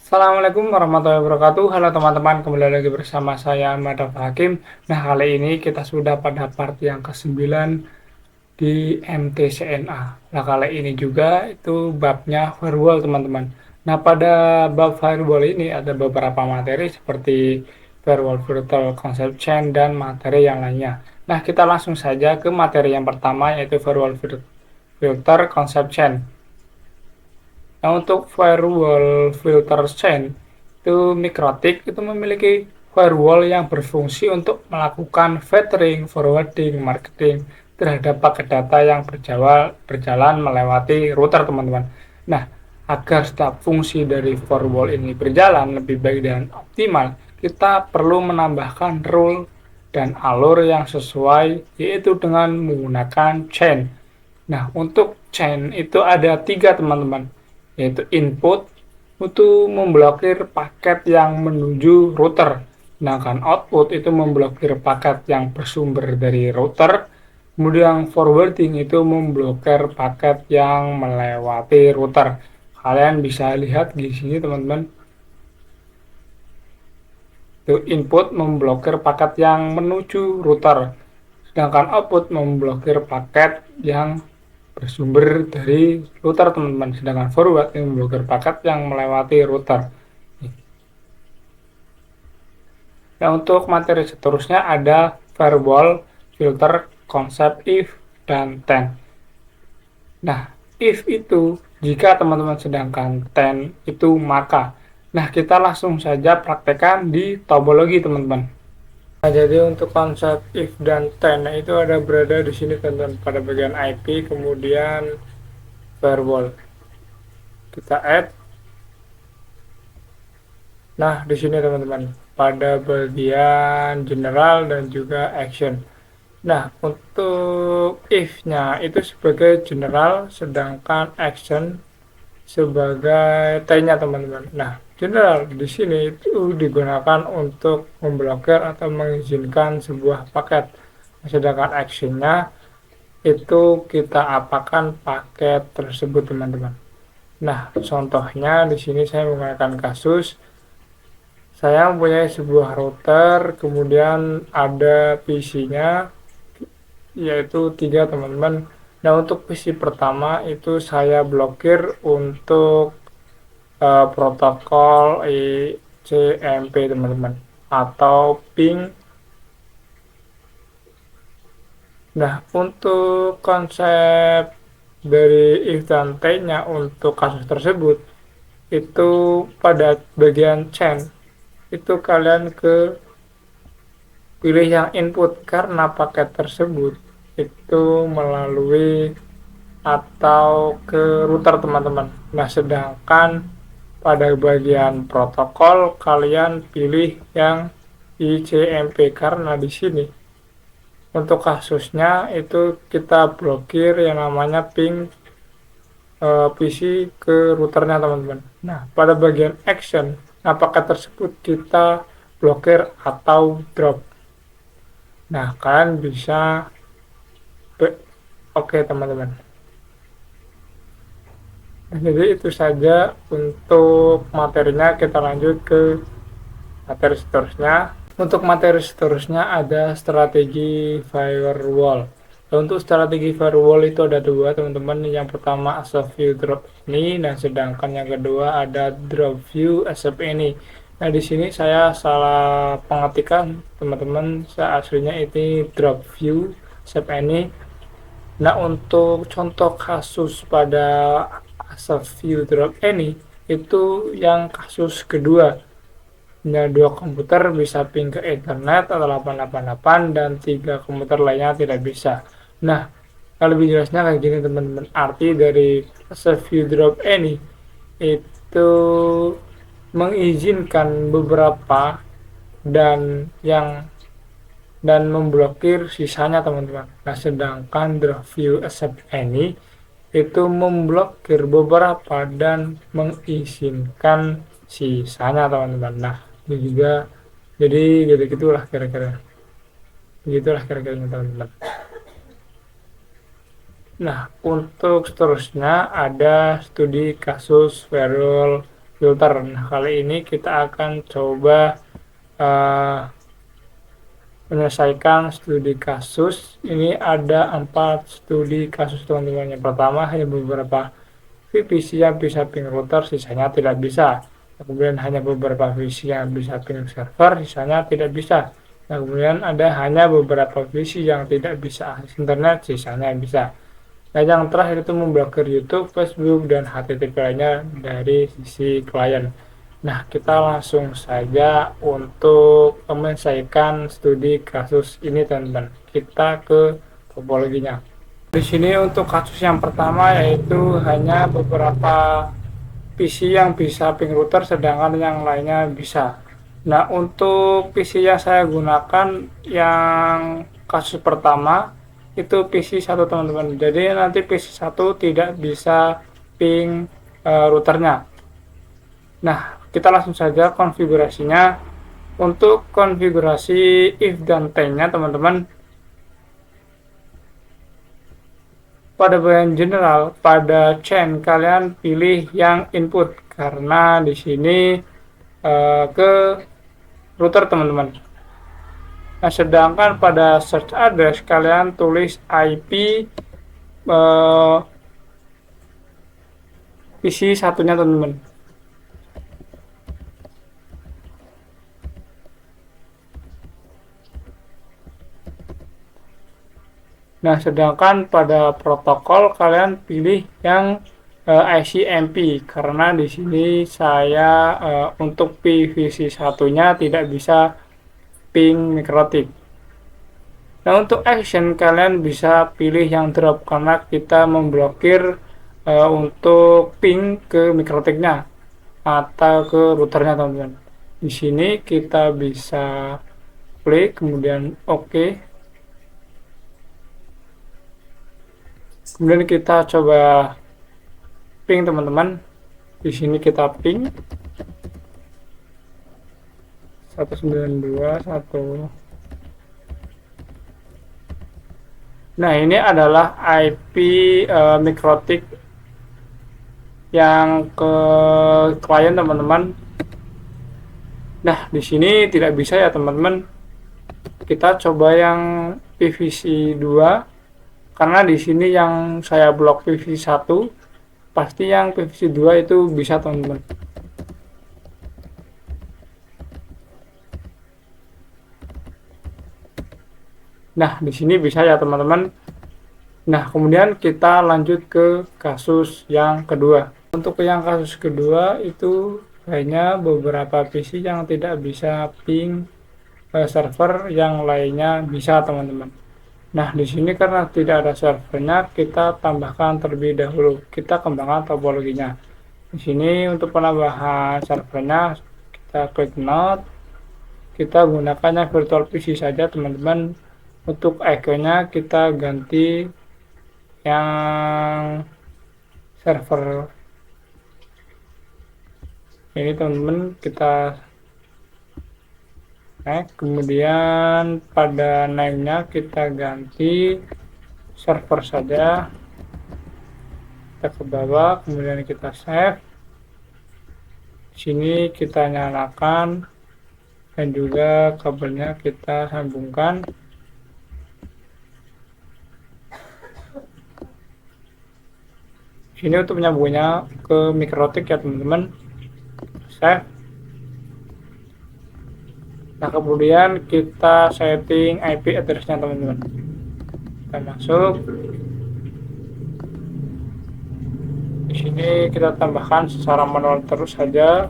Assalamualaikum warahmatullahi wabarakatuh. Halo teman-teman, kembali lagi bersama saya Ahmad Hakim. Nah, kali ini kita sudah pada part yang ke-9 di MTCNA. Nah, kali ini juga itu babnya firewall, teman-teman. Nah, pada bab firewall ini ada beberapa materi seperti firewall virtual concept chain dan materi yang lainnya. Nah, kita langsung saja ke materi yang pertama, yaitu firewall filter concept chain. Nah, untuk firewall filter chain itu Mikrotik itu memiliki firewall yang berfungsi untuk melakukan filtering, forwarding, marketing terhadap paket data yang berjalan melewati router, teman-teman. Nah, agar setiap fungsi dari firewall ini berjalan lebih baik dan optimal, kita perlu menambahkan rule dan alur yang sesuai, yaitu dengan menggunakan chain. Nah, untuk chain itu ada 3, teman-teman, yaitu input itu memblokir paket yang menuju router, sedangkan output itu memblokir paket yang bersumber dari router, kemudian forwarding itu memblokir paket yang melewati router. Kalian bisa lihat di sini, teman-teman, itu input memblokir paket yang menuju router, sedangkan output memblokir paket yang bersumber dari router, teman-teman, sedangkan forward yang memblokir paket yang melewati router. Nah, untuk materi seterusnya ada firewall filter konsep if dan then. Nah, if itu jika teman-teman sedangkan then itu maka. Nah, kita langsung saja praktekkan di topologi, teman-teman. Nah, jadi untuk konsep if dan then itu ada berada di sini, teman-teman, pada bagian IP, kemudian firewall. Kita add. Nah, di sini, teman-teman, pada bagian general dan juga action. Nah, untuk if-nya itu sebagai general, sedangkan action sebagai T-nya, teman-teman. Nah, general di sini itu digunakan untuk memblokir atau mengizinkan sebuah paket. Sedangkan action-nya itu kita apakan paket tersebut, teman-teman. Nah, contohnya di sini saya menggunakan kasus saya mempunyai sebuah router, kemudian ada PC-nya, yaitu 3, teman-teman. Nah, untuk PC pertama itu saya blokir untuk protokol ICMP, teman-teman, atau ping. Nah, untuk konsep dari if dan t-nya untuk kasus tersebut itu pada bagian chain itu kalian pilih yang input karena paket tersebut itu melalui atau ke router, teman-teman. Nah, sedangkan pada bagian protokol kalian pilih yang ICMP karena di sini untuk kasusnya itu kita blokir yang namanya ping PC ke routernya, teman-teman. Nah, pada bagian action paket tersebut kita blokir atau drop. Nah, kalian bisa oke, teman-teman. Nah, jadi itu saja untuk materinya. Kita lanjut ke materi seterusnya. Untuk materi seterusnya ada strategi firewall. Untuk strategi firewall itu ada 2, teman-teman. Yang pertama asap view drop ini, dan sedangkan yang kedua ada drop view asap ini. Nah, di sini saya salah pengetikan, teman-teman. Saya aslinya ini drop view asap ini. Nah, untuk contoh kasus pada asap view drop ini itu yang kasus kedua. Nah, 2 komputer bisa ping ke Ethernet atau 888 dan 3 komputer lainnya tidak bisa. Nah, kalau lebih jelasnya kayak gini, teman-teman. Arti dari view drop ini itu mengizinkan beberapa dan memblokir sisanya, teman-teman. Nah, sedangkan drop view accept ini itu memblokir beberapa dan mengizinkan sisanya, teman-teman. Nah, itu juga jadi gitulah kira-kira. Begitulah kira-kira, teman-teman. Nah, untuk seterusnya ada studi kasus firewall filter. Nah, kali ini kita akan coba menyelesaikan studi kasus. Ini ada 4 studi kasus teman-teman. Yang pertama hanya beberapa VPC yang bisa ping router, sisanya tidak bisa. Kemudian hanya beberapa VPC yang bisa ping server, sisanya tidak bisa. Nah, kemudian ada hanya beberapa VPC yang tidak bisa akses internet, sisanya bisa. Nah, yang terakhir itu memblokir YouTube, Facebook, dan HTTP lainnya dari sisi klien. Nah, kita langsung saja untuk menyelesaikan studi kasus ini, teman-teman. Kita ke topologinya. Di sini untuk kasus yang pertama yaitu hanya beberapa PC yang bisa ping router, sedangkan yang lainnya bisa. Nah, untuk PC yang saya gunakan yang kasus pertama itu PC 1, teman-teman. Jadi nanti PC 1 tidak bisa ping routernya. Nah, kita langsung saja konfigurasinya. Untuk konfigurasi if dan t-nya, teman-teman, pada bagian general, pada chain kalian pilih yang input karena di sini ke router, teman-teman. Nah, sedangkan pada search address kalian tulis IP PC satunya, teman-teman. Nah, sedangkan pada protokol kalian pilih yang ICMP karena di sini saya untuk PVC satunya tidak bisa ping mikrotik. Nah, untuk action kalian bisa pilih yang drop karena kita memblokir untuk ping ke mikrotiknya atau ke routernya, teman-teman. Di sini kita bisa klik kemudian OK. Kemudian kita coba ping, teman-teman. Di sini kita ping 192.1. Nah, ini adalah IP mikrotik yang ke klien, teman-teman. Nah, di sini tidak bisa ya, teman-teman. Kita coba yang PVC 2 karena di sini yang saya blok PVC 1, pasti yang PVC 2 itu bisa, teman-teman. Nah, di sini bisa ya, teman-teman. Nah, kemudian kita lanjut ke kasus yang kedua. Untuk yang kasus kedua itu hanya beberapa PC yang tidak bisa ping server, yang lainnya bisa, teman-teman. Nah, di sini karena tidak ada servernya, kita tambahkan terlebih dahulu. Kita kembangkan topologinya. Di sini untuk penambahan servernya, kita klik node. Kita gunakannya virtual PC saja, teman-teman. Untuk iconnya kita ganti yang server ini, teman-teman. Kita kemudian pada name-nya kita ganti server saja. Kita ke bawah, kemudian kita save. Sini kita nyalakan dan juga kabelnya kita sambungkan. Sini untuk menyambungnya ke mikrotik ya, teman-teman. Save. Nah, kemudian kita setting IP address-nya, teman-teman. Kita masuk. Di sini kita tambahkan secara manual terus saja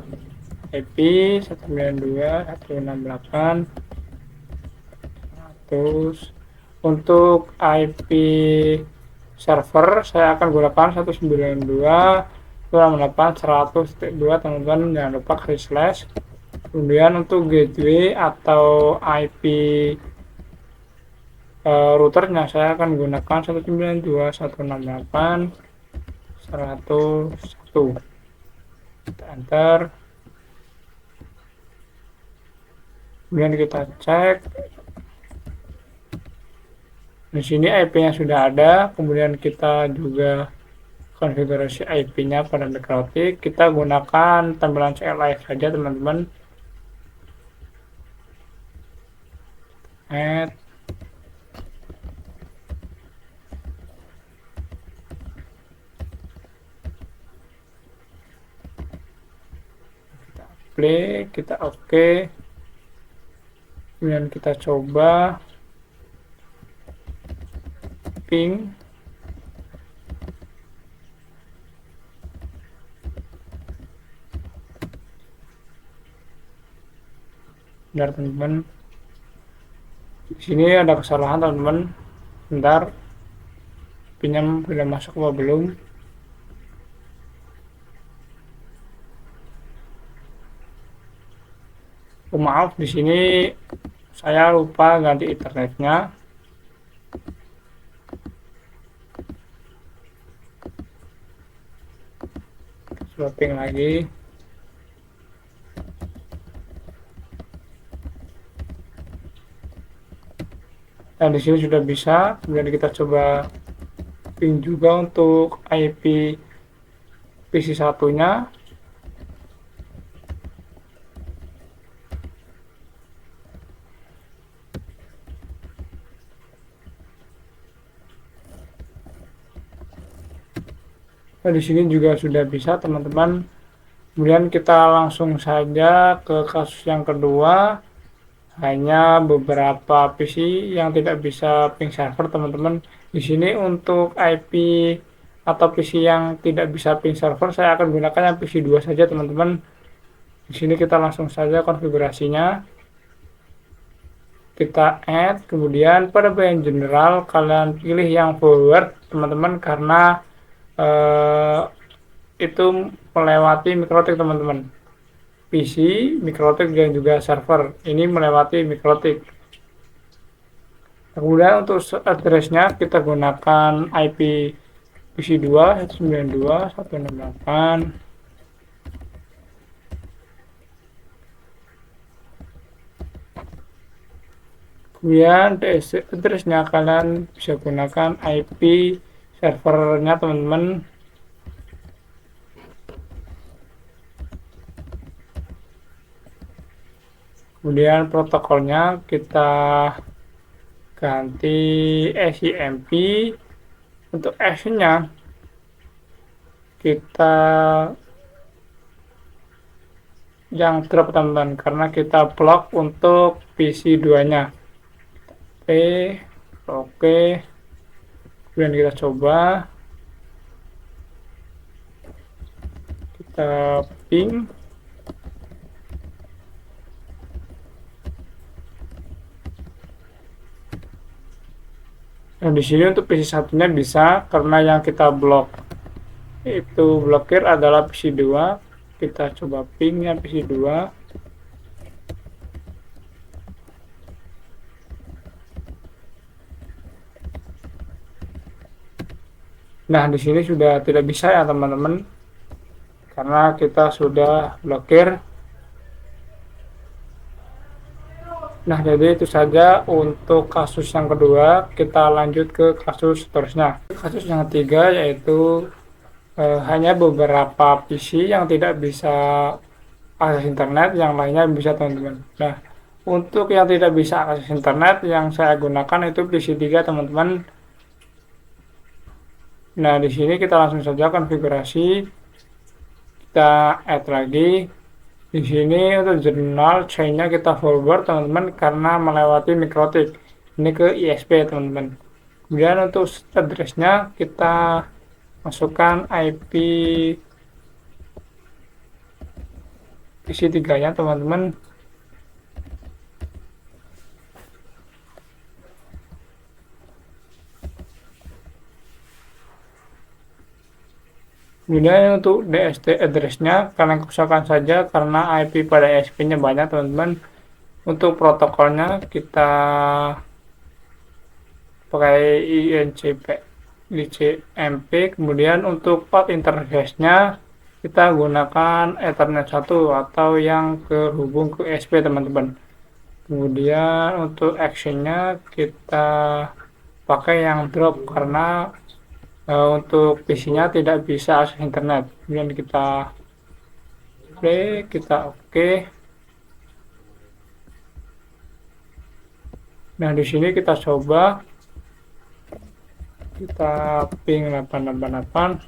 IP 192.168. Terus untuk IP server saya akan gunakan 192.168.100.2, teman-teman. Jangan lupa klik slash. Kemudian untuk gateway atau IP routernya saya akan gunakan 192.168.101. Kita enter. Kemudian kita cek. Di sini IP-nya sudah ada. Kemudian kita juga konfigurasi IP-nya pada MikroTik. Kita gunakan tampilan CLI saja teman-teman. Add. Kita play, kita oke. Kemudian kita coba ping. Bentar teman-teman, di sini ada kesalahan teman-teman. Bentar, pinjam sudah masuk apa belum? Oh, maaf, di sini saya lupa ganti internetnya. Swapping lagi. Nah, di sini sudah bisa. Kemudian kita coba ping juga untuk IP PC satunya. Nah, di sini juga sudah bisa teman-teman. Kemudian kita langsung saja ke kasus yang kedua. Hanya beberapa PC yang tidak bisa ping server teman-teman. Di sini untuk IP atau PC yang tidak bisa ping server saya akan gunakan yang PC 2 saja teman-teman. Di sini kita langsung saja konfigurasinya. Kita add, kemudian pada bagian general kalian pilih yang forward teman-teman, karena itu melewati MikroTik teman-teman. PC, MikroTik dan juga server ini melewati MikroTik. Kemudian untuk addressnya kita gunakan IP PC2 192.168. Kemudian DSC addressnya kalian bisa gunakan IP servernya teman-teman. Kemudian protokolnya kita ganti SIMP. Untuk actionnya kita yang drop teman-teman, karena kita blok untuk PC 2 nya. Oke, kemudian kita coba, kita ping. Nah, di sini untuk PC satunya bisa, karena yang kita blok itu blokir adalah PC 2. Kita coba pingnya PC 2. Nah, di sini sudah tidak bisa ya teman-teman, karena kita sudah blokir. Nah, jadi itu saja untuk kasus yang kedua. Kita lanjut ke kasus seterusnya. Kasus yang ketiga yaitu hanya beberapa PC yang tidak bisa akses internet, yang lainnya bisa teman-teman. Nah, untuk yang tidak bisa akses internet yang saya gunakan itu PC 3 teman-teman. Nah, di sini kita langsung saja konfigurasi. Kita add lagi. Di sini untuk jurnal chainnya kita forward teman-teman, karena melewati MikroTik. Ini ke ISP teman-teman. Kemudian untuk addressnya kita masukkan IP PC 3 nya teman-teman. Kemudian untuk DST addressnya kalian kosongkan saja, karena IP pada ISP nya banyak teman-teman. Untuk protokolnya kita pakai ICMP. Kemudian untuk port interface-nya kita gunakan Ethernet 1 atau yang terhubung ke ISP teman-teman. Kemudian untuk actionnya kita pakai yang drop, karena Untuk PC-nya tidak bisa akses internet. Kemudian kita play, kita oke. Nah, di sini kita coba, kita ping 888.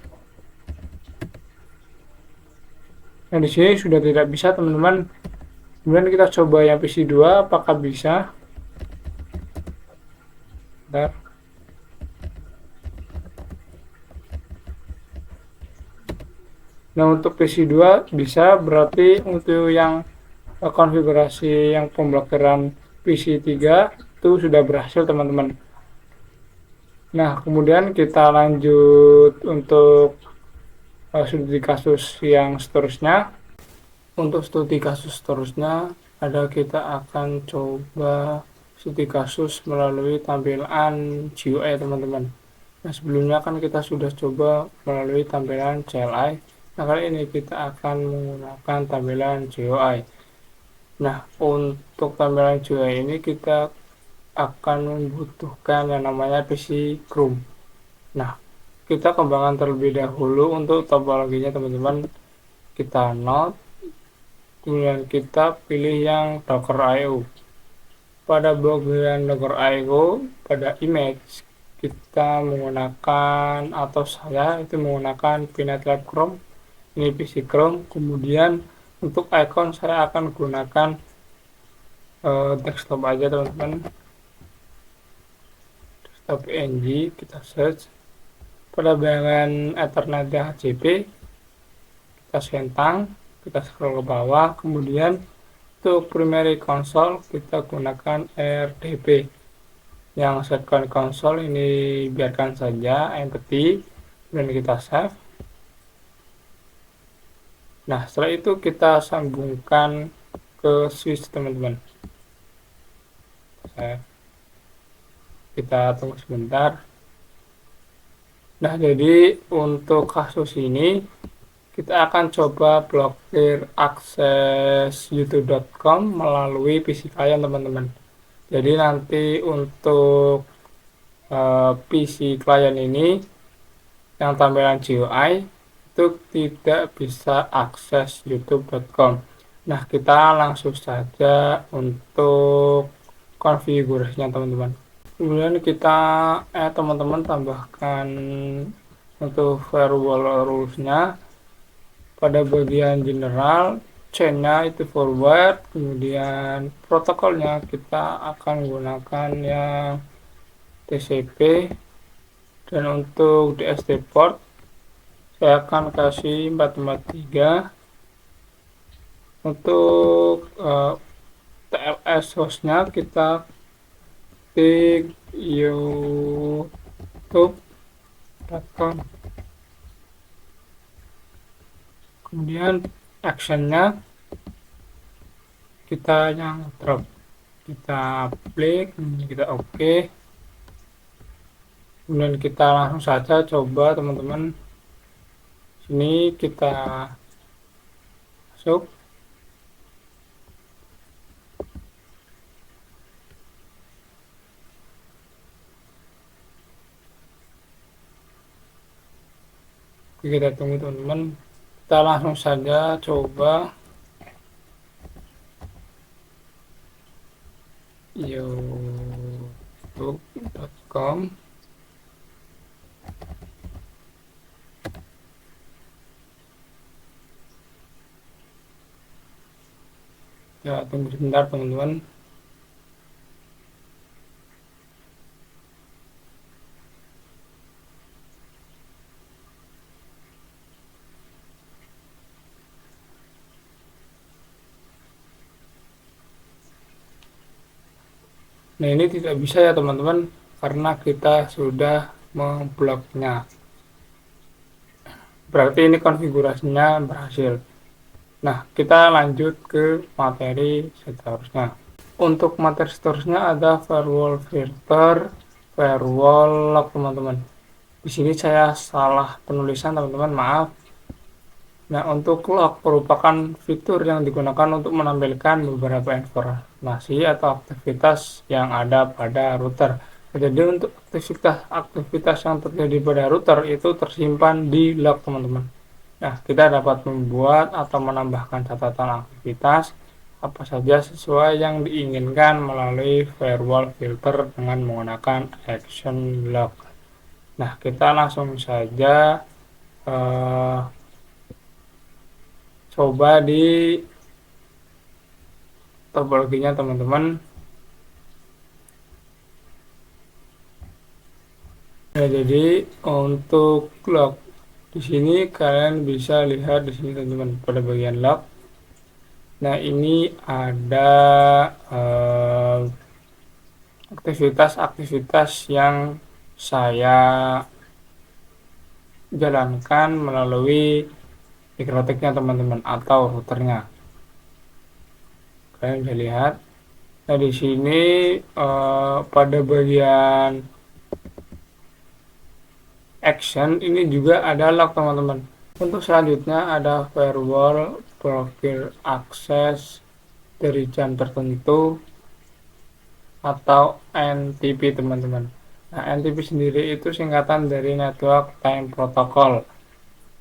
Nah, di sini sudah tidak bisa, teman-teman. Kemudian kita coba yang PC 2, apakah bisa. Bentar. Nah, untuk PC 2 bisa, berarti untuk yang konfigurasi yang pemblokiran PC 3 itu sudah berhasil, teman-teman. Nah, kemudian kita lanjut untuk studi kasus yang seterusnya. Untuk studi kasus seterusnya, kita akan coba studi kasus melalui tampilan GUI, teman-teman. Nah, sebelumnya kan kita sudah coba melalui tampilan CLI. Nah, kali ini kita akan menggunakan tampilan GUI. Nah, untuk tampilan GUI ini kita akan membutuhkan yang namanya PC Chrome. Nah, kita kembangkan terlebih dahulu untuk topologinya, teman-teman. Kita node, kemudian kita pilih yang Docker IO. Pada bagian Docker IO, pada image, kita menggunakan, atau saya itu menggunakan Pinet Lab Chrome. Ini PC Chrome. Kemudian untuk icon saya akan gunakan desktop aja, teman-teman. Desktop PNG, kita search. Pada bagian Ethernet DHCP, kita centang, kita scroll ke bawah. Kemudian untuk primary console kita gunakan RDP. Yang second console ini biarkan saja empty, dan kita save. Nah, setelah itu kita sambungkan ke switch, teman-teman. Kita tunggu sebentar. Nah, jadi untuk kasus ini kita akan coba blokir akses youtube.com melalui PC klien, teman-teman. Jadi nanti untuk PC klien ini yang tampilan GUI itu tidak bisa akses youtube.com. Nah, kita langsung saja untuk konfigurasinya, teman-teman. Kemudian kita teman-teman tambahkan untuk firewall rules-nya. Pada bagian general, chain-nya itu forward, kemudian protokolnya kita akan gunakan yang TCP, dan untuk DST port saya akan kasih 443. Untuk TLS hostnya kita ketik youtube.com. Kemudian actionnya kita yang drop, kita klik, kita oke. Kemudian kita langsung saja coba, teman-teman. Sini kita masuk. Kita tunggu, teman-teman. Kita langsung saja coba youtube.com. Ya, tunggu sebentar, teman-teman. Nah, ini tidak bisa ya, teman-teman, karena kita sudah membloknya. Berarti ini konfigurasinya berhasil. Nah, kita lanjut ke materi seterusnya. Untuk materi seterusnya ada firewall filter, firewall lock, teman-teman. Di sini saya salah penulisan, teman-teman, maaf. Nah, untuk lock merupakan fitur yang digunakan untuk menampilkan beberapa informasi atau aktivitas yang ada pada router. Jadi untuk aktivitas yang terjadi pada router itu tersimpan di log, teman-teman. Nah, kita dapat membuat atau menambahkan catatan aktivitas apa saja sesuai yang diinginkan melalui firewall filter dengan menggunakan action log. Nah, kita langsung saja coba di topologinya, teman-teman. Nah, jadi untuk log di sini kalian bisa lihat di sini, teman-teman, pada bagian log. Nah, ini ada aktivitas-aktivitas yang saya jalankan melalui mikrotiknya, teman-teman, atau routernya. Kalian bisa lihat. Nah, di sini pada bagian action ini juga ada log, teman-teman. Untuk selanjutnya ada firewall blokir akses dari jam tertentu atau NTP, teman-teman. Nah, NTP sendiri itu singkatan dari Network Time Protocol.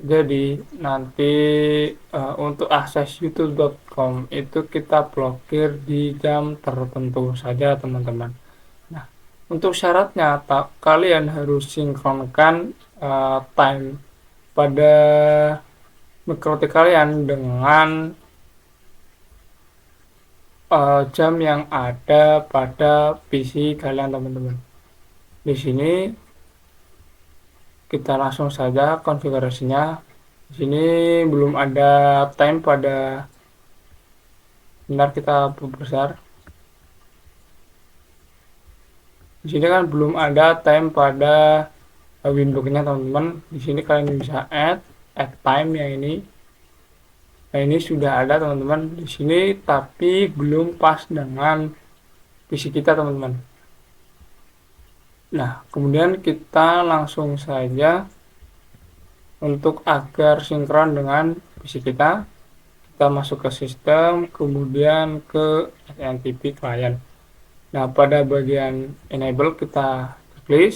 Jadi nanti untuk akses youtube.com itu kita blokir di jam tertentu saja, teman-teman. Nah, untuk syaratnya kalian harus sinkronkan time pada mikrotik kalian dengan jam yang ada pada PC kalian, teman-teman. Di sini kita langsung saja konfigurasinya. Di sini belum ada time pada, bentar kita besar. Di sini kan belum ada time pada Windows-nya, teman-teman. Di sini kalian bisa add time yang ini. Nah, ini sudah ada, teman-teman, di sini, tapi belum pas dengan PC kita, teman-teman. Nah, kemudian kita langsung saja untuk agar sinkron dengan PC kita masuk ke sistem, kemudian ke SNTP client. Nah, pada bagian enable kita klik.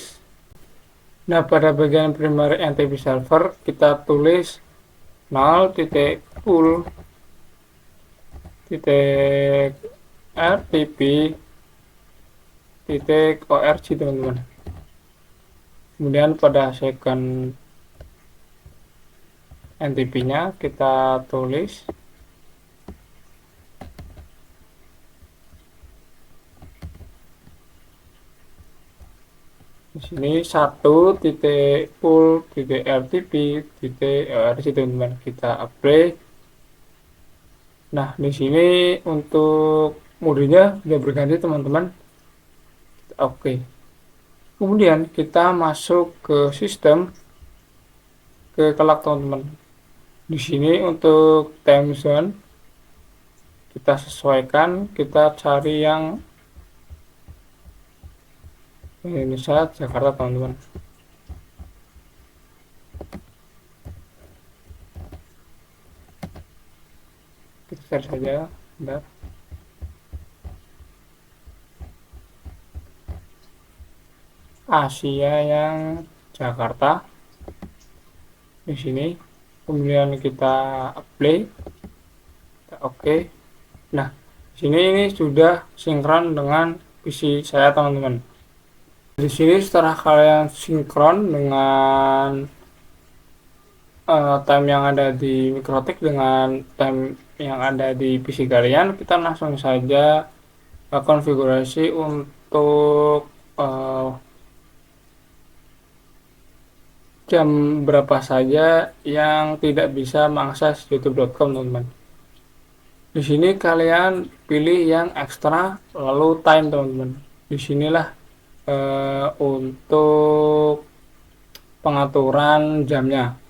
Nah, pada bagian primary NTP server kita tulis 0.pool.rtp.org, teman-teman. Kemudian pada second NTP-nya kita tulis di sini 1.pool.rtp.org, teman-teman. Kita apply. Nah, di sini untuk modenya sudah berganti, teman-teman. Oke. Kemudian kita masuk ke sistem, ke kelak, teman-teman. Di sini untuk time zone kita sesuaikan, kita cari yang Indonesia Jakarta, teman-teman. Kita share saja, bentar. Asia yang Jakarta di sini. Kemudian kita apply, kita oke. Nah, di sini ini sudah sinkron dengan PC saya, teman-teman. Di sini setelah kalian sinkron dengan time yang ada di mikrotik dengan time yang ada di PC kalian, kita langsung saja konfigurasi untuk jam berapa saja yang tidak bisa mengakses youtube.com, teman-teman. Di sini kalian pilih yang ekstra lalu time, teman-teman. Disinilah untuk pengaturan jamnya.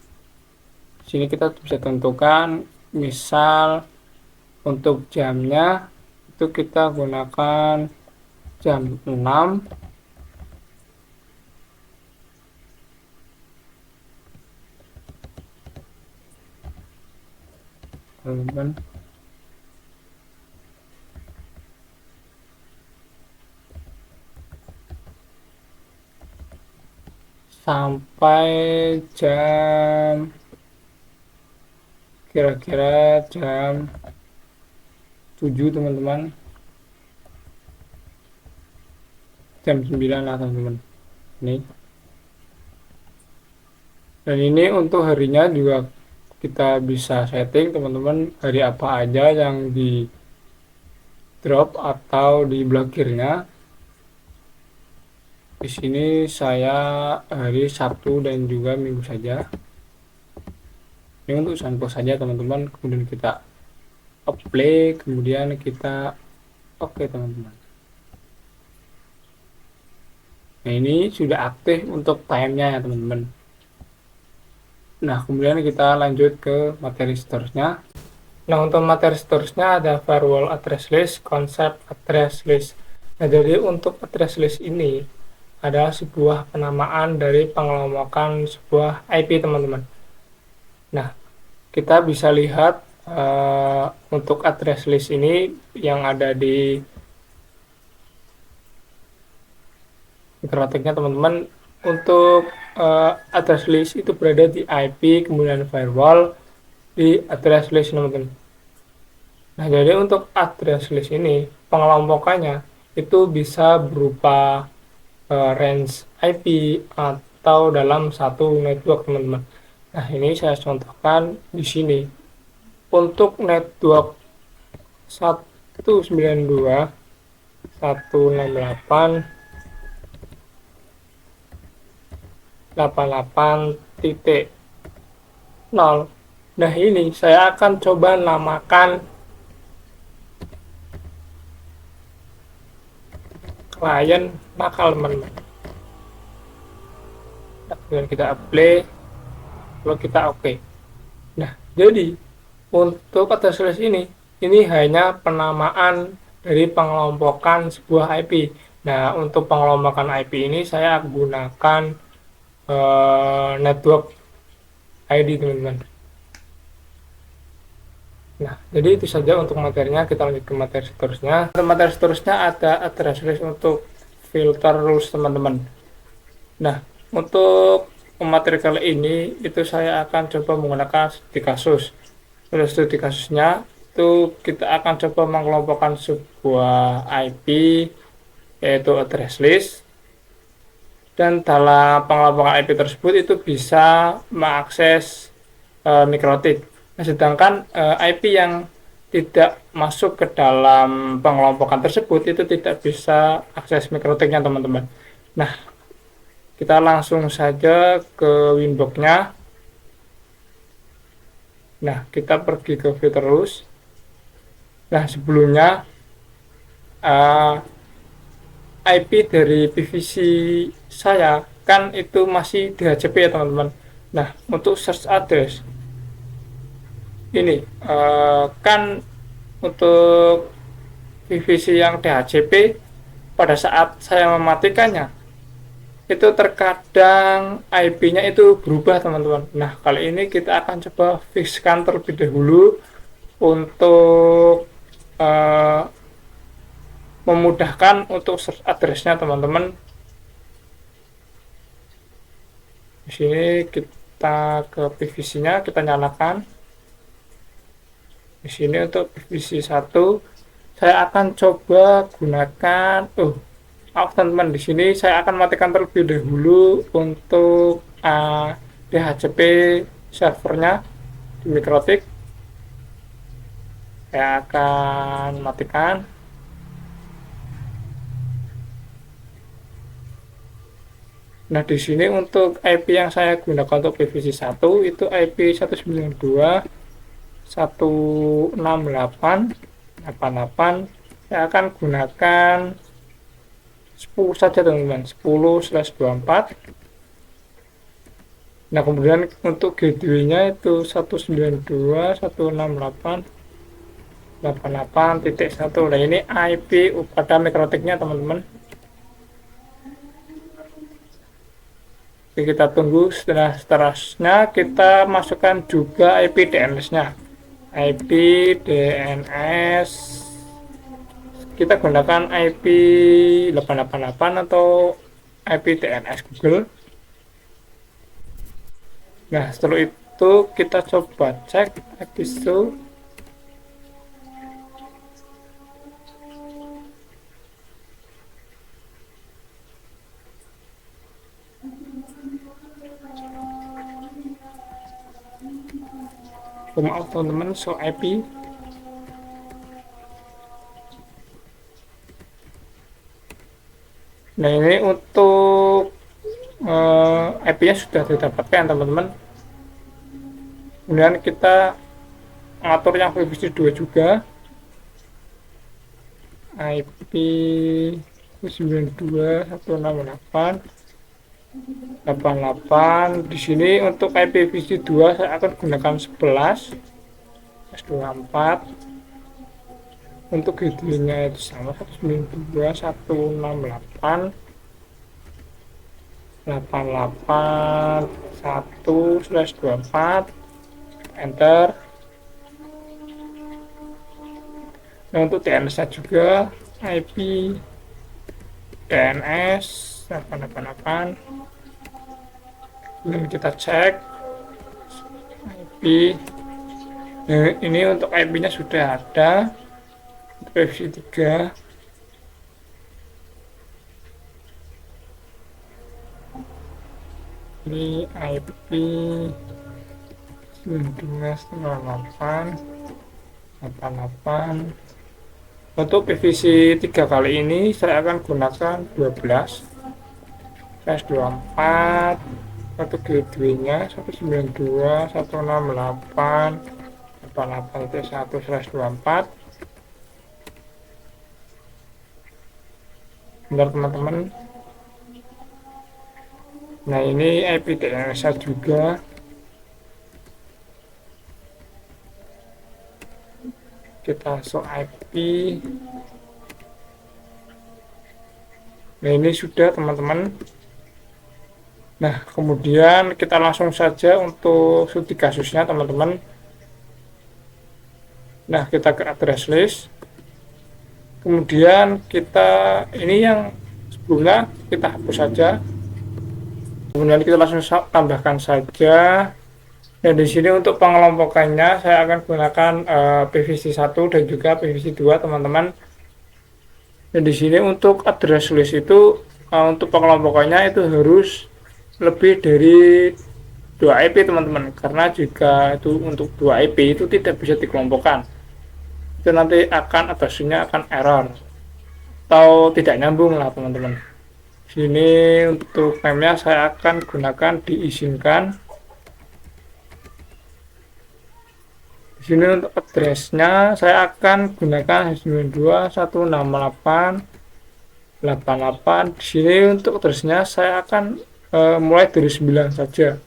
Di sini kita bisa tentukan, misal untuk jamnya itu kita gunakan jam 6, teman-teman. sampai jam kira-kira jam 7 teman-teman, jam 9 lah teman-teman ini. Dan ini untuk harinya juga kita bisa setting teman-teman, hari apa aja yang di drop atau di blokirnya. Di sini saya hari Sabtu dan juga Minggu saja. Ini untuk sampel saja teman-teman. Kemudian kita apply, kemudian kita oke teman-teman. Nah ini sudah aktif untuk timenya ya teman-teman. Nah kemudian kita lanjut ke materi storage-nya. Nah untuk materi storage-nya ada firewall address list, concept address list. Nah jadi untuk address list ini adalah sebuah penamaan dari pengelompokan sebuah IP teman-teman. Nah kita bisa lihat untuk address list ini yang ada di mikrotiknya teman-teman. Untuk address list itu berada di IP, kemudian firewall di address list teman-teman. Nah jadi untuk address list ini pengelompokannya itu bisa berupa range IP atau dalam satu network teman-teman. Nah ini saya contohkan di sini untuk network 192.168.0. Nah ini saya akan coba namakan klien nakal teman-teman. Nah, kemudian kita apply, lalu kita oke. Nah jadi untuk address list ini hanya penamaan dari pengelompokan sebuah IP. Nah untuk pengelompokan IP ini saya gunakan network ID teman-teman. Nah jadi itu saja untuk materinya. Kita lanjut ke materi seterusnya. Untuk materi seterusnya ada address list untuk filter rules teman-teman. Nah untuk materi kali ini itu saya akan coba menggunakan studi kasus. Pada studi kasusnya itu kita akan coba mengelompokkan sebuah IP yaitu address list, dan dalam pengelompokan IP tersebut itu bisa mengakses mikrotik. Nah, sedangkan IP yang tidak masuk ke dalam pengelompokan tersebut itu tidak bisa akses mikrotiknya teman-teman. Nah kita langsung saja ke winbox-nya. Nah kita pergi ke filter rules. Nah sebelumnya IP dari PVC saya kan itu masih DHCP ya teman-teman. Nah untuk search address ini kan untuk PVC yang DHCP pada saat saya mematikannya itu terkadang IP-nya itu berubah teman-teman. Nah kali ini kita akan coba fixkan terlebih dahulu untuk memudahkan untuk search address-nya teman-teman. Di sini kita ke PVC-nya, kita nyalakan. Di sini untuk PVC 1 saya akan coba gunakan teman-teman. Di sini saya akan matikan terlebih dahulu untuk DHCP servernya di mikrotik. Saya akan matikan. Nah di sini untuk IP yang saya gunakan untuk PVC 1 itu IP 192.168.88. Saya akan gunakan 10 saja teman-teman, 10/24. Nah kemudian untuk gateway-nya itu 192.168.88.1. Nah ini IP pada mikrotiknya teman-teman. Oke, kita tunggu. Seterusnya kita masukkan juga IP DNS-nya. IP DNS kita gunakan IP 888 atau IP DNS Google. Nah, setelah itu kita coba cek episode. Maaf teman-teman, so IP. Nah, ini untuk IP-nya sudah didapatkan teman-teman. Kemudian kita ngatur yang PVC 2 juga, IP 92.168.88. Di sini untuk IPv6 2 saya akan gunakan 11 S24. Untuk gateway-nya itu sama 192.168.88.1/24. Enter. Nah, untuk DNS-nya juga IP DNS 888. Kemudian kita cek IP. Nah, ini untuk IP-nya sudah ada. Versi 3. Ini IP 92.168.88. Untuk PVC 3 kali ini saya akan gunakan 12 S24. Untuk gateway-nya 192.168.88.1/24. Bentar teman-teman. Nah, ini IP DNS juga. Kita masuk IP. Nah, ini sudah teman-teman. Nah, kemudian kita langsung saja untuk studi kasusnya teman-teman. Nah, kita ke address list. Kemudian kita ini yang sebelumnya kita hapus saja. Kemudian kita langsung tambahkan saja. Dan di sini untuk pengelompokannya saya akan gunakan PVC 1 dan juga PVC 2 teman-teman. Dan di sini untuk address list itu untuk pengelompokannya itu harus lebih dari 2 IP teman-teman, karena jika itu untuk 2 IP itu tidak bisa dikelompokkan, itu nanti akan addressnya akan error atau tidak nyambung lah teman-teman. Sini untuk name-nya saya akan gunakan diizinkan. Di sini untuk address-nya saya akan gunakan 92.168.88. Di sini untuk address-nya saya akan mulai dari 9 saja.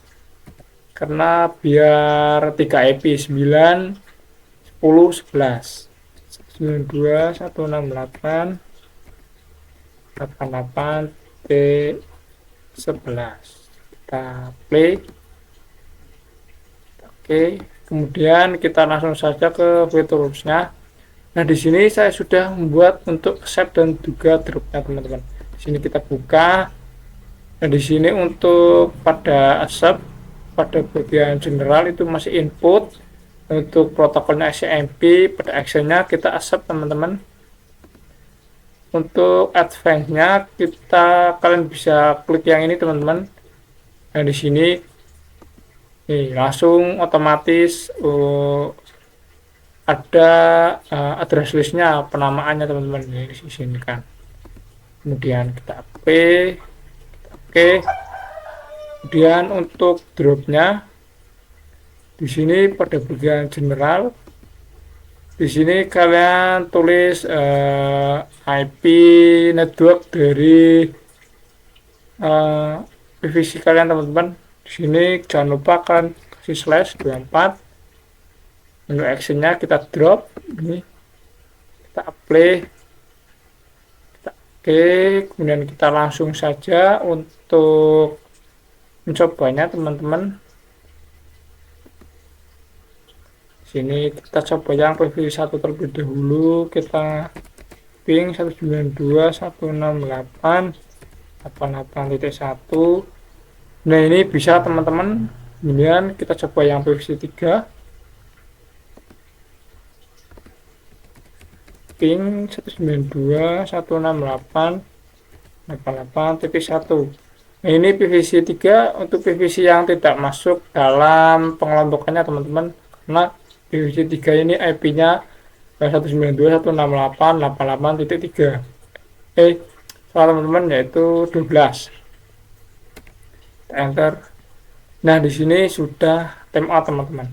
Karena biar 3 IP 9, 10, 11. 92.168.88T11. Kita play. Oke. Kemudian kita langsung saja ke fitur-nya. Nah, di sini saya sudah membuat untuk accept dan juga dropnya teman-teman. Di sini kita buka. Nah, di sini untuk pada accept, pada bagian general itu masih input. Untuk protokolnya SMP, pada actionnya kita accept teman-teman. Untuk advance-nya kalian bisa klik yang ini teman-teman. Nah, di sini nih langsung otomatis ada address listnya, penamaannya teman-teman di sini kan. Kemudian kita oke. Kemudian untuk dropnya di sini pada bagian general, di sini kalian tulis IP network dari PVC kalian teman-teman. Di sini jangan lupa kalian kasih slash 24. Untuk actionnya kita drop ini, kita apply, kita oke. Kemudian kita langsung saja untuk mencobanya teman-teman. Sini kita coba yang PVC 1 terlebih dahulu. Kita ping 192.168.88.1. Nah, ini bisa teman-teman Kemudian kita coba yang PVC3, ping 192.168.88.1. Nah, ini PVC3 untuk PVC yang tidak masuk dalam pengelompokannya teman-teman, karena PVC3 ini IP-nya 192.168.88.3. Salah teman-teman, yaitu 12. Kita enter. Nah, di sini sudah timeout teman-teman.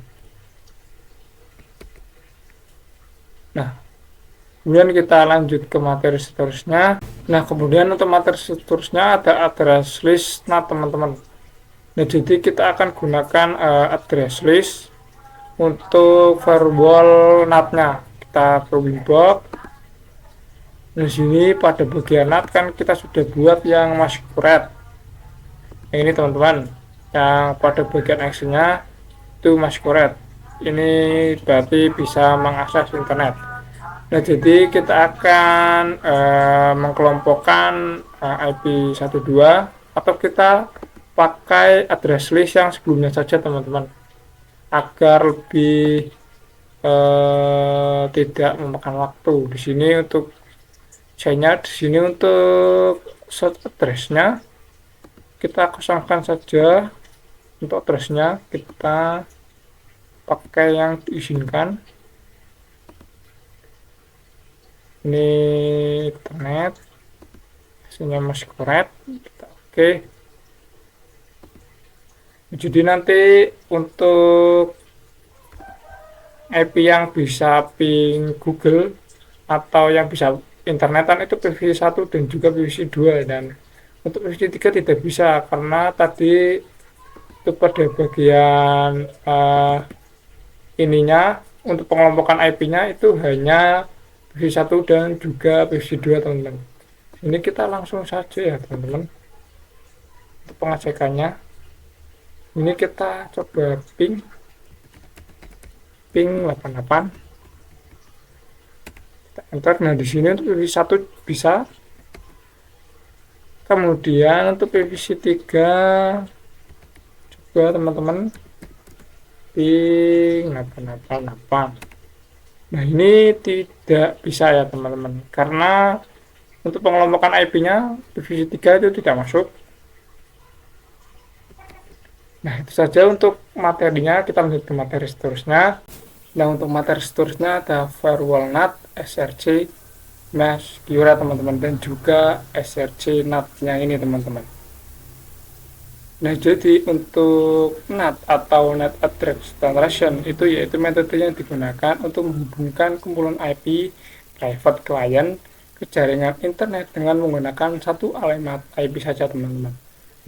Nah, kemudian kita lanjut ke materi seterusnya. Nah, kemudian untuk materi seterusnya ada address list NAT teman-teman. Nah, jadi kita akan gunakan address list untuk firewall NAT-nya. Kita ke Winbox. Di sini pada bagian NAT kan kita sudah buat yang masquerade. Nah, ini teman-teman, yang pada bagian actionnya itu masquerade. Ini berarti bisa mengakses internet. Nah, jadi kita akan mengkelompokkan IP 12 atau kita pakai address list yang sebelumnya saja teman-teman, agar lebih tidak memakan waktu. Di sini untuk untuk set addressnya kita kosongkan saja. Untuk addressnya kita pakai yang diizinkan. Ini internet, hasilnya masih korek. Kita oke. Jadi nanti untuk IP yang bisa ping Google atau yang bisa internetan itu PVC1 dan juga PVC2, dan untuk PVC3 tidak bisa karena tadi itu pada bagian ininya untuk pengelompokan IP-nya itu hanya PVC1 dan juga PVC2 teman-teman. Ini kita langsung saja ya teman-teman untuk pengecekannya. Ini kita coba ping 88. Kita enter. Nah, di sini untuk PVC1 bisa. Kemudian untuk PVC3 coba teman-teman ping 888. Nah, ini tidak bisa ya teman-teman, karena untuk pengelompokan IP-nya PVC3 itu tidak masuk. Nah, itu saja untuk materinya. Kita lanjut ke materi seterusnya. Nah, untuk materi seterusnya ada firewall NAT, SRC, mesh, Kiura teman-teman, dan juga SRC NAT-nya ini teman-teman. Nah, jadi untuk NAT atau Net Address Translation itu yaitu metode yang digunakan untuk menghubungkan kumpulan IP private client ke jaringan internet dengan menggunakan satu alamat IP saja teman-teman.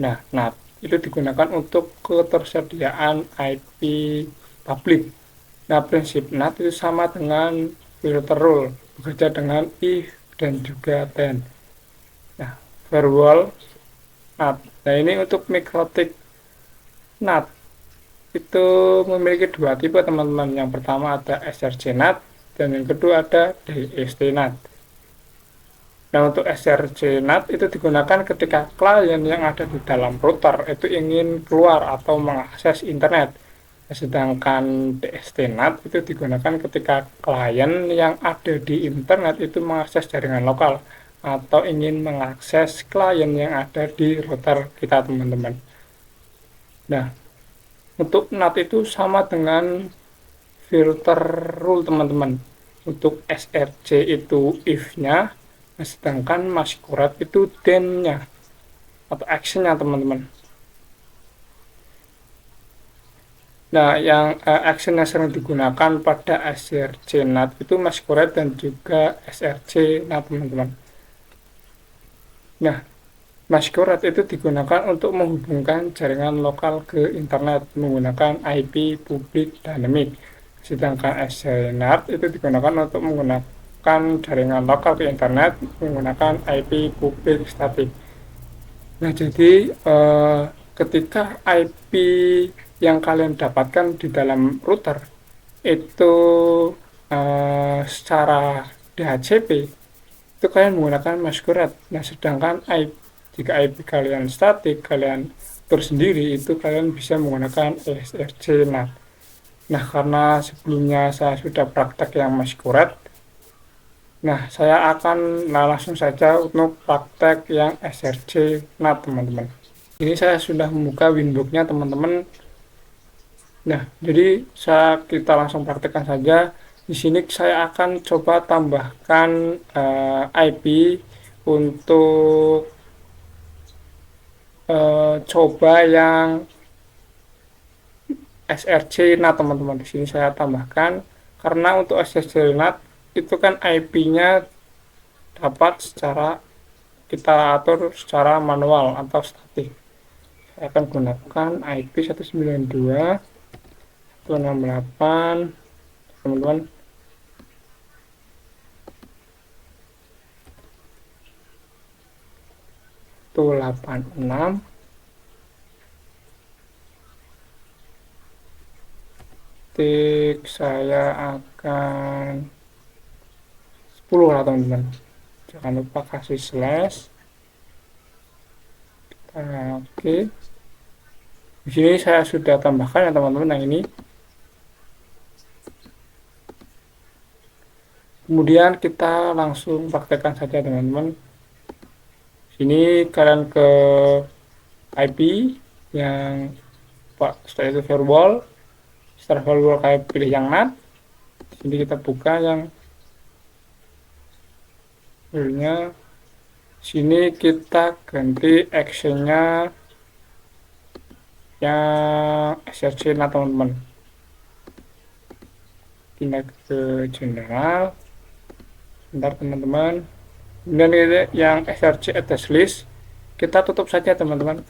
Nah, NAT itu digunakan untuk ketersediaan IP publik. Nah, prinsip NAT itu sama dengan filter rule, bekerja dengan if dan juga then. Nah, firewall NAT. Nah, ini untuk mikrotik NAT itu memiliki dua tipe teman-teman. Yang pertama ada SRC NAT dan yang kedua ada DST NAT. Nah, untuk SRC NAT itu digunakan ketika klien yang ada di dalam router itu ingin keluar atau mengakses internet. Sedangkan DST NAT itu digunakan ketika klien yang ada di internet itu mengakses jaringan lokal atau ingin mengakses klien yang ada di router kita teman-teman. Nah, untuk NAT itu sama dengan filter rule teman-teman. Untuk SRC itu if-nya, sedangkan masquerade itu then-nya atau action-nya teman-teman. Nah, yang action yang sering digunakan pada SRC NAT itu masquerade dan juga SRC NAT teman-teman. Nah, masquerade itu digunakan untuk menghubungkan jaringan lokal ke internet menggunakan IP publik dynamic. Sedangkan SRC NAT itu digunakan untuk menggunakan jaringan lokal ke internet menggunakan IP publik statik. Nah, jadi ketika IP yang kalian dapatkan di dalam router itu secara DHCP itu kalian menggunakan masquerade. Nah, sedangkan jika IP kalian statik, kalian tersendiri itu kalian bisa menggunakan ESRC NAT. Nah, karena sebelumnya saya sudah praktek yang masquerade, nah saya akan langsung saja untuk praktek yang SRC NAT teman-teman. Ini saya sudah membuka Winbox-nya teman-teman. Nah, jadi kita langsung praktekkan saja. Di sini saya akan coba tambahkan IP untuk coba yang SRC NAT teman-teman. Di sini saya tambahkan karena untuk SRC NAT itu kan IP-nya dapat secara kita atur secara manual atau statik. Saya akan gunakan IP 192.168 teman-teman. Itu 86 saya akan 10 lah teman-teman. Jangan lupa kasih slash. Oke. Di sini saya sudah tambahkan ya teman-teman yang ini. Kemudian kita langsung praktekkan saja teman-teman. Sini kalian ke IP yang setelah itu firewall. Setelah firewall kalian pilih yang NAT. Sini kita buka yang filenya. Sini kita ganti actionnya yang SRC NAT teman-teman. Pindah ke general. Bentar teman-teman. Kemudian yang SRC attach list kita tutup saja teman-teman.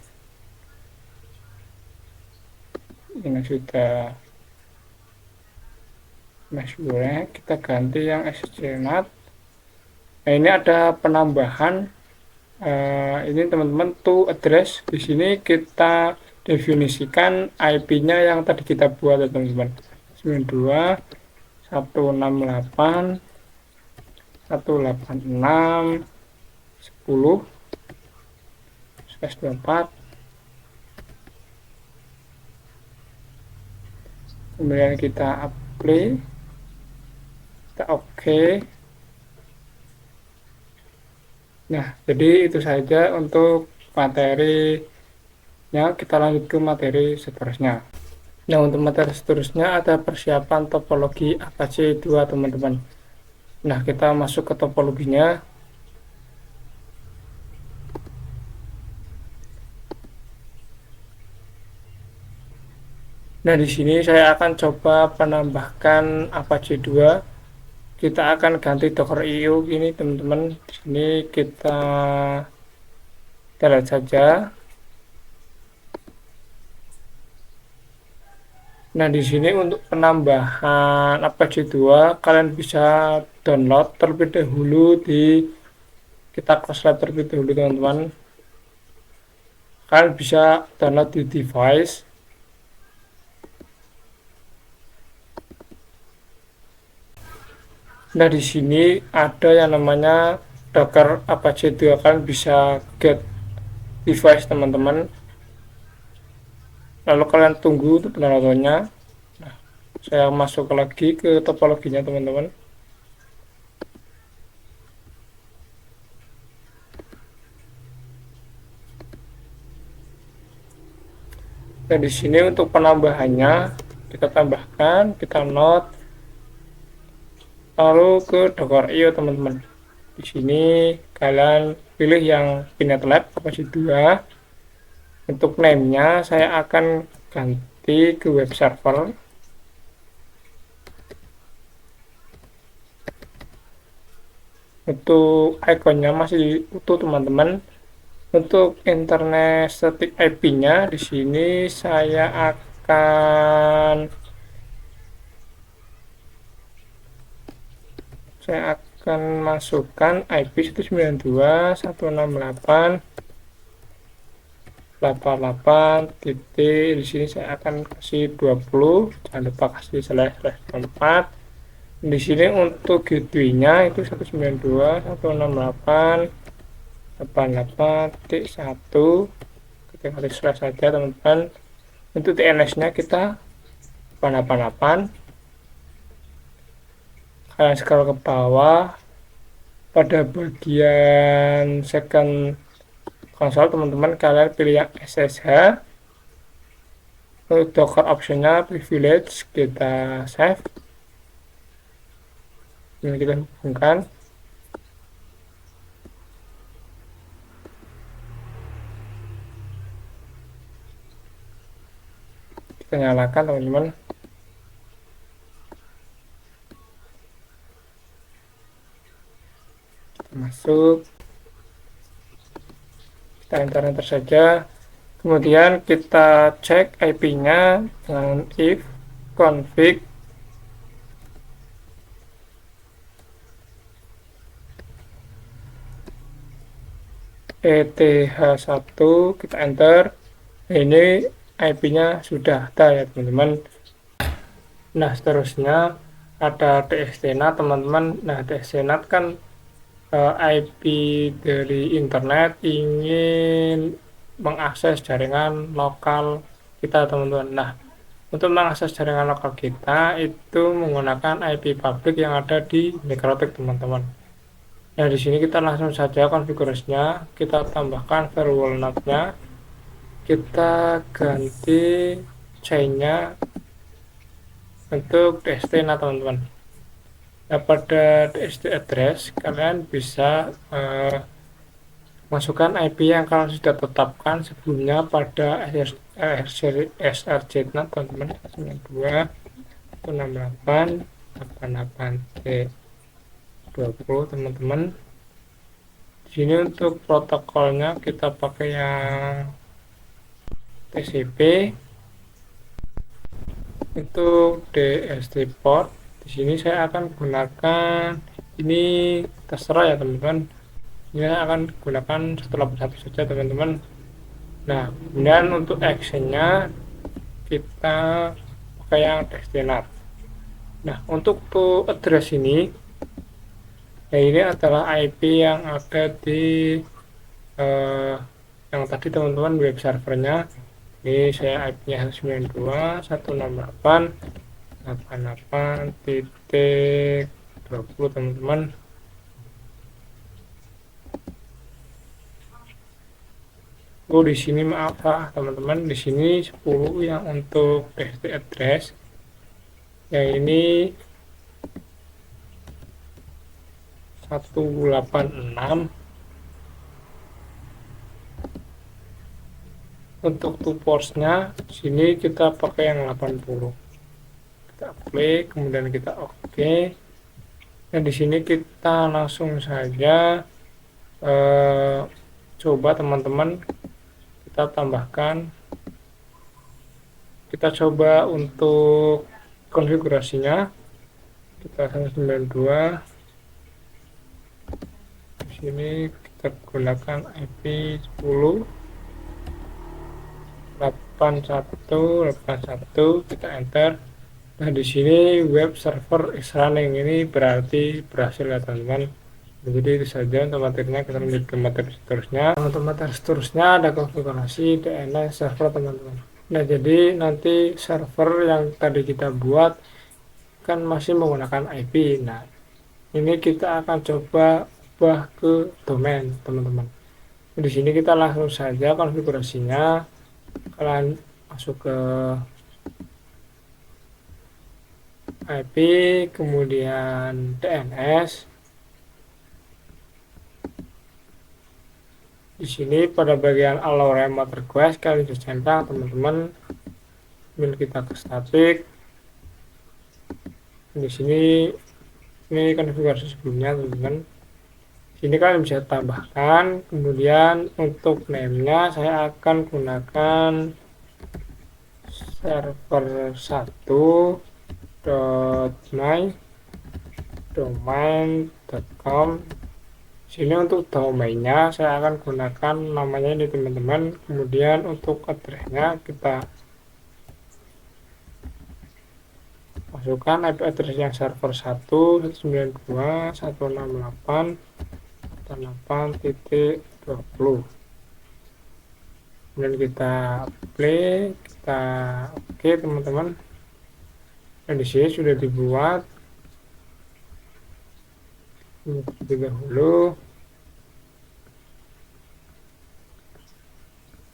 Ini sudah masuk, kita ganti yang SRC NAT. Nah, ini ada penambahan ini teman-teman to address. Di sini kita definisikan IP-nya yang tadi kita buat ya teman-teman. 92.168.10/24. Kemudian kita apply, kita oke. Nah, jadi itu saja untuk materinya. Kita lanjut ke materi seterusnya. Nah, untuk materi seterusnya ada persiapan topologi Apache 2 teman-teman. Nah, kita masuk ke topologinya. Nah, di sini saya akan coba menambahkan Apache 2. Kita akan ganti Docker IO ini teman-teman. Di sini kita lihat saja. Nah, di sini untuk penambahan Apache 2 kalian bisa download terlebih dahulu kita cross lab terlebih dahulu teman-teman. Kalian bisa download di device. Nah, di sini ada yang namanya Docker Apache 2. Kalian bisa get device teman-teman. Lalu kalian tunggu untuk downloadnya. Nah, saya masuk lagi ke topologinya teman-teman. Nah, di sini untuk penambahannya kita tambahkan, kita note, lalu ke Docker IO teman-teman. Di sini kalian pilih yang Pinet Lab Apache 2. Untuk name-nya saya akan ganti ke web server. Untuk ikonnya masih utuh teman-teman. Untuk internet static IP-nya di sini saya akan masukkan IP 192.168.88 titik. Di sini saya akan kasih 20, jangan lupa kasih slash 4. Di sini untuk gateway-nya itu 192.168.88.1. tinggal di slash saja teman-teman. Untuk DNS-nya kita 888. Kalian scroll ke bawah, pada bagian second console teman-teman kalian pilih yang SSH. Untuk docker optionnya privilege kita save. Ini kita hubungkan. Kita nyalakan teman-teman. Kita masuk. Kita enter saja. Kemudian kita cek IP-nya dengan if config ETH1, kita enter. Ini IP-nya sudah ada ya teman-teman. Nah seterusnya ada DSTNAT teman-teman. Nah DSTNAT kan IP dari internet ingin mengakses jaringan lokal kita teman-teman. Nah untuk mengakses jaringan lokal kita itu menggunakan IP publik yang ada di MikroTik teman-teman. Nah di sini kita langsung saja konfigurasinya, kita tambahkan firewall NAT-nya, kita ganti chain-nya untuk DSTNAT teman-teman. Nah pada DST address kalian bisa masukkan IP yang kalian sudah tetapkan sebelumnya pada src-NAT teman-teman, 92.168.88.20 teman-teman. Di sini untuk protokolnya kita pakai yang TCP. Untuk DST port di sini saya akan gunakan, ini terserah ya teman-teman. Ini saya akan gunakan 181 saja teman-teman. Nah kemudian untuk actionnya kita pakai yang DSTNAT. Nah untuk address ini ya, ini adalah IP yang ada di yang tadi teman-teman web servernya. Ini saya IP-nya 192.168.88.20 teman-teman. Oh di sini maaf ya teman-teman, di sini 10 yang untuk DST address, yang ini 186. Untuk two ports-nya sini kita pakai yang 80. Kita klik, kemudian kita oke. Dan di sini kita langsung saja coba teman-teman, kita tambahkan, kita coba untuk konfigurasinya, kita 192. Di sini kita gunakan IP 10.81.81, kita enter. Nah di sini web server is running, ini berarti berhasil ya teman-teman. Jadi itu saja untuk materinya. Kita lanjut ke materi seterusnya. Untuk materi seterusnya ada konfigurasi DNS server teman-teman. Nah jadi nanti server yang tadi kita buat kan masih menggunakan IP. Nah ini kita akan coba ubah ke domain teman-teman. Di sini kita langsung saja konfigurasinya. Kalian masuk ke IP, kemudian DNS. Di sini pada bagian allow remote request kalian bisa centang teman-teman. Kemudian kita ke static. Di sini ini konfigurasi sebelumnya teman-teman. Sini kalian bisa tambahkan. Kemudian untuk name-nya saya akan gunakan server1.my.domain.com. Sini untuk domainnya saya akan gunakan namanya ini teman-teman. Kemudian untuk addressnya kita masukkan IP address yang server 192.168.88.20. kemudian kita play, kita oke teman-teman. Dan di sini sudah dibuat terlebih dahulu.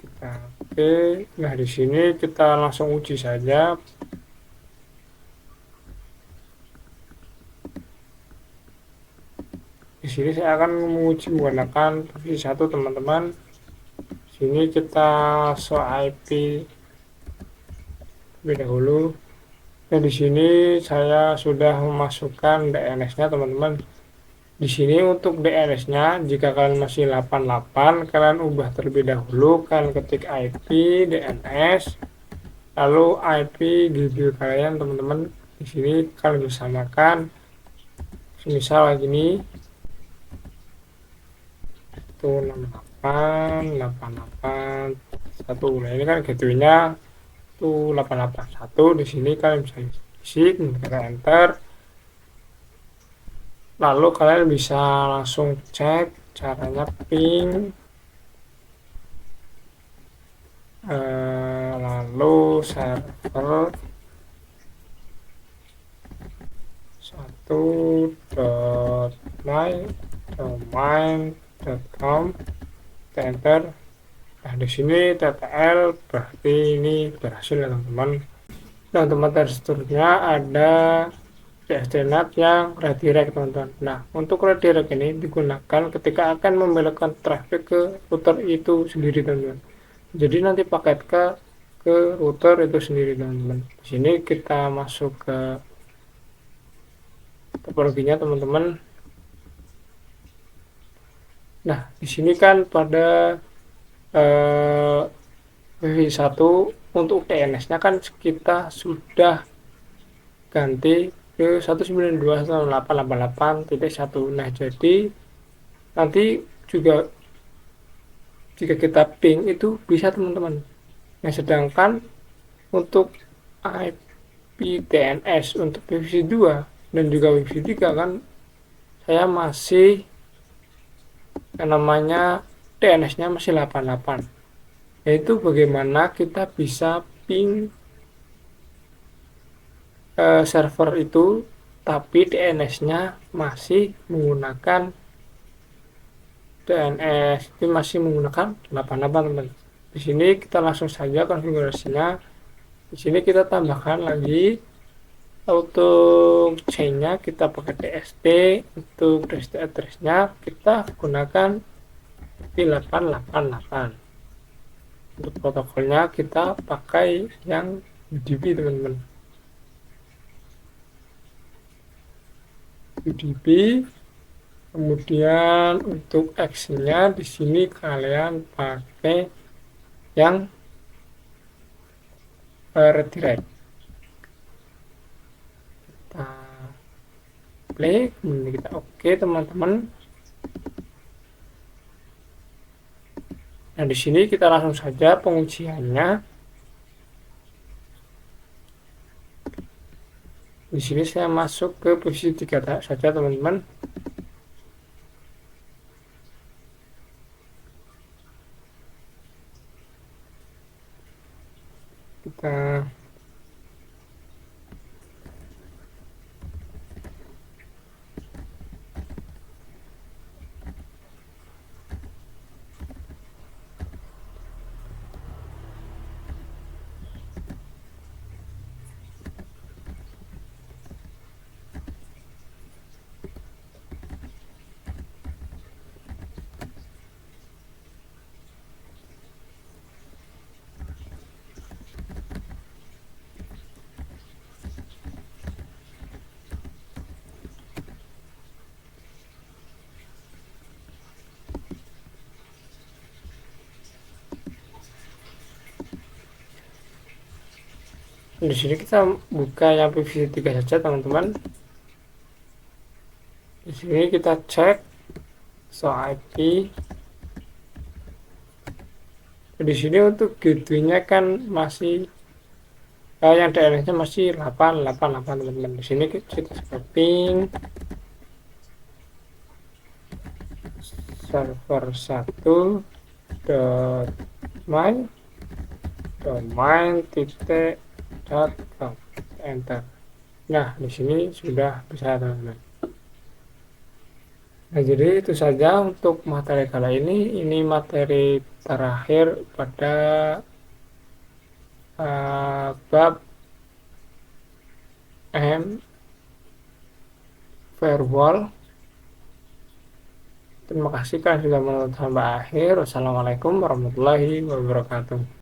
Kita oke. Nah di sini kita langsung uji saja. Di sini saya akan menguji menggunakan versi 1 teman-teman. Sini kita show IP terlebih dahulu. Dan di sini saya sudah memasukkan DNS-nya teman-teman. Di sini untuk DNS-nya jika kalian masih 88 kalian ubah terlebih dahulu, kalian ketik IP DNS lalu IP GB kalian teman-teman. Di sini kalian bersamakan misal gini 168.88.1. Nah ini kan gateway-nya 881. Di sini kalian bisa isi, kemudian enter. Lalu kalian bisa langsung cek caranya ping, lalu server 1.my.domain.com, enter. Nah di sini TTL berarti ini berhasil ya teman-teman. Nah tempat seterusnya ada CSDNet yang redirect teman-teman. Nah untuk redirect ini digunakan ketika akan membelokkan traffic ke router itu sendiri teman-teman. Jadi nanti paket ke router itu sendiri teman-teman. Di sini kita masuk ke topologinya teman-teman. Nah di sini kan pada Wi-Fi 1 untuk DNS-nya kan kita sudah ganti ke 192.168.88.1. Nah jadi nanti juga jika kita ping itu bisa teman-teman. Nah sedangkan untuk IP DNS untuk Wi-Fi 2 dan juga Wi-Fi 3 kan saya masih yang namanya DNS-nya masih 88, yaitu bagaimana kita bisa ping server itu tapi DNS-nya masih menggunakan DNS itu masih menggunakan 88 teman. Di sini kita langsung saja konfigurasinya. Di sini kita tambahkan lagi untuk chain-nya kita pakai DST, untuk DST address-nya kita gunakan 888. Untuk protokolnya kita pakai yang UDP teman-teman. UDP. Kemudian untuk action-nya di sini kalian pakai yang redirect. Kita play, kemudian kita oke teman-teman. Nah di sini kita langsung saja pengujiannya. Di sini saya masuk ke posisi 3 saja teman-teman. Kita di sini kita buka yang PVC 3 saja teman-teman. Di sini kita cek IP. Di sini untuk gateway-nya kan masih yang DNS-nya masih 888 teman-teman. Di sini kita setting server 1 my domain titik .com, enter. Nah, di sini sudah bisa, teman-teman. Nah, jadi itu saja untuk materi kali ini. Ini materi terakhir pada bab firewall. Terima kasih kalian sudah menonton sampai akhir. Wassalamualaikum warahmatullahi wabarakatuh.